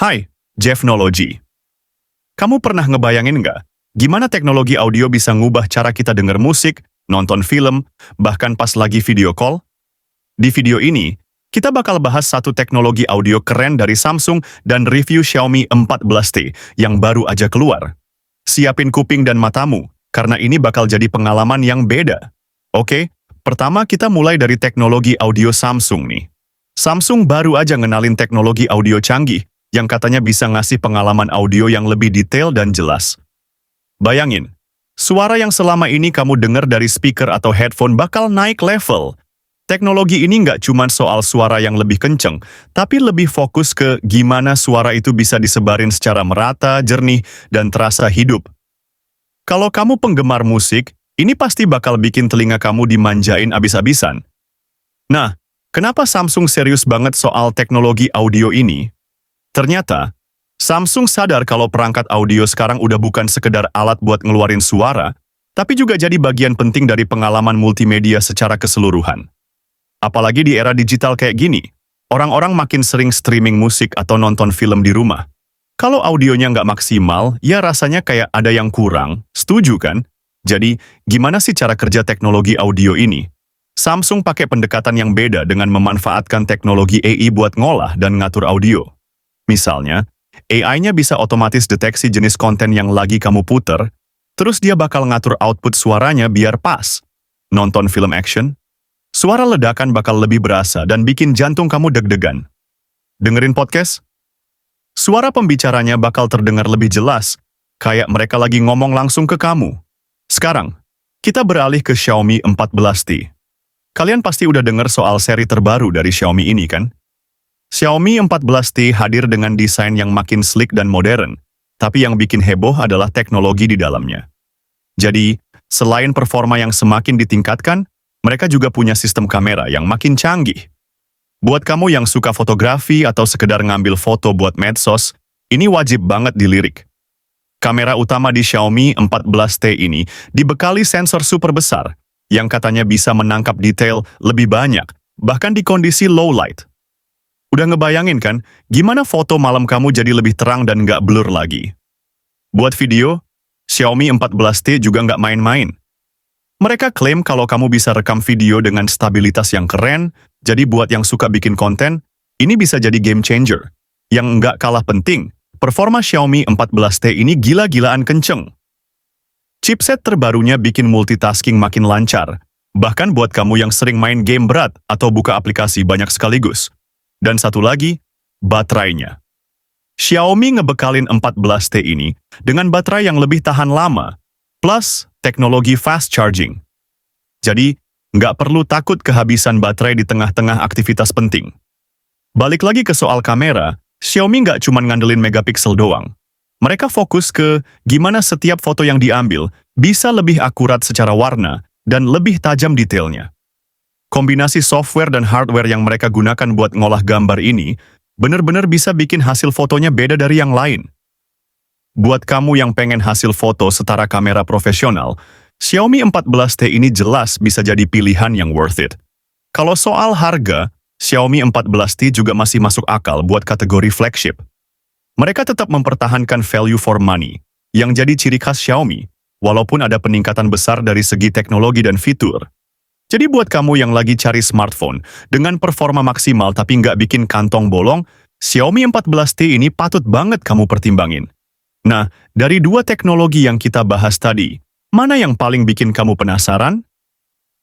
Hai, Jeffnology. Kamu pernah ngebayangin nggak gimana teknologi audio bisa ngubah cara kita denger musik, nonton film, bahkan pas lagi video call? Di video ini, kita bakal bahas satu teknologi audio keren dari Samsung dan review Xiaomi 14T yang baru aja keluar. Siapin kuping dan matamu, karena ini bakal jadi pengalaman yang beda. Oke, pertama kita mulai dari teknologi audio Samsung nih. Samsung baru aja ngenalin teknologi audio canggih yang katanya bisa ngasih pengalaman audio yang lebih detail dan jelas. Bayangin, suara yang selama ini kamu dengar dari speaker atau headphone bakal naik level. Teknologi ini nggak cuma soal suara yang lebih kenceng, tapi lebih fokus ke gimana suara itu bisa disebarin secara merata, jernih, dan terasa hidup. Kalau kamu penggemar musik, ini pasti bakal bikin telinga kamu dimanjain abis-abisan. Nah, kenapa Samsung serius banget soal teknologi audio ini? Ternyata, Samsung sadar kalau perangkat audio sekarang udah bukan sekedar alat buat ngeluarin suara, tapi juga jadi bagian penting dari pengalaman multimedia secara keseluruhan. Apalagi di era digital kayak gini, orang-orang makin sering streaming musik atau nonton film di rumah. Kalau audionya nggak maksimal, ya rasanya kayak ada yang kurang, setuju kan? Jadi, gimana sih cara kerja teknologi audio ini? Samsung pakai pendekatan yang beda dengan memanfaatkan teknologi AI buat ngolah dan ngatur audio. Misalnya, AI-nya bisa otomatis deteksi jenis konten yang lagi kamu puter, terus dia bakal ngatur output suaranya biar pas. Nonton film action? Suara ledakan bakal lebih berasa dan bikin jantung kamu deg-degan. Dengerin podcast? Suara pembicaranya bakal terdengar lebih jelas, kayak mereka lagi ngomong langsung ke kamu. Sekarang, kita beralih ke Xiaomi 14T. Kalian pasti udah dengar soal seri terbaru dari Xiaomi ini kan? Xiaomi 14T hadir dengan desain yang makin sleek dan modern, tapi yang bikin heboh adalah teknologi di dalamnya. Jadi, selain performa yang semakin ditingkatkan, mereka juga punya sistem kamera yang makin canggih. Buat kamu yang suka fotografi atau sekedar ngambil foto buat medsos, ini wajib banget dilirik. Kamera utama di Xiaomi 14T ini dibekali sensor super besar, yang katanya bisa menangkap detail lebih banyak, bahkan di kondisi low light. Udah ngebayangin kan, gimana foto malam kamu jadi lebih terang dan nggak blur lagi? Buat video, Xiaomi 14T juga nggak main-main. Mereka klaim kalau kamu bisa rekam video dengan stabilitas yang keren, jadi buat yang suka bikin konten, ini bisa jadi game changer. Yang nggak kalah penting, performa Xiaomi 14T ini gila-gilaan kenceng. Chipset terbarunya bikin multitasking makin lancar, bahkan buat kamu yang sering main game berat atau buka aplikasi banyak sekaligus. Dan satu lagi, baterainya. Xiaomi ngebekalin 14T ini dengan baterai yang lebih tahan lama, plus teknologi fast charging. Jadi, nggak perlu takut kehabisan baterai di tengah-tengah aktivitas penting. Balik lagi ke soal kamera, Xiaomi nggak cuma ngandelin megapiksel doang. Mereka fokus ke gimana setiap foto yang diambil bisa lebih akurat secara warna dan lebih tajam detailnya. Kombinasi software dan hardware yang mereka gunakan buat ngolah gambar ini benar-benar bisa bikin hasil fotonya beda dari yang lain. Buat kamu yang pengen hasil foto setara kamera profesional, Xiaomi 14T ini jelas bisa jadi pilihan yang worth it. Kalau soal harga, Xiaomi 14T juga masih masuk akal buat kategori flagship. Mereka tetap mempertahankan value for money, yang jadi ciri khas Xiaomi, walaupun ada peningkatan besar dari segi teknologi dan fitur. Jadi buat kamu yang lagi cari smartphone dengan performa maksimal tapi nggak bikin kantong bolong, Xiaomi 14T ini patut banget kamu pertimbangin. Nah, dari dua teknologi yang kita bahas tadi, mana yang paling bikin kamu penasaran?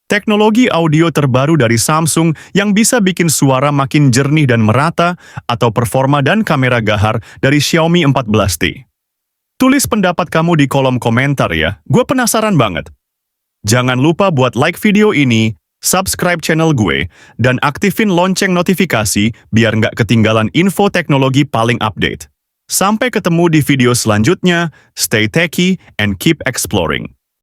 Teknologi audio terbaru dari Samsung yang bisa bikin suara makin jernih dan merata, atau performa dan kamera gahar dari Xiaomi 14T? Tulis pendapat kamu di kolom komentar ya, gue penasaran banget. Jangan lupa buat like video ini, subscribe channel gue, dan aktifin lonceng notifikasi biar nggak ketinggalan info teknologi paling update. Sampai ketemu di video selanjutnya, stay techy and keep exploring.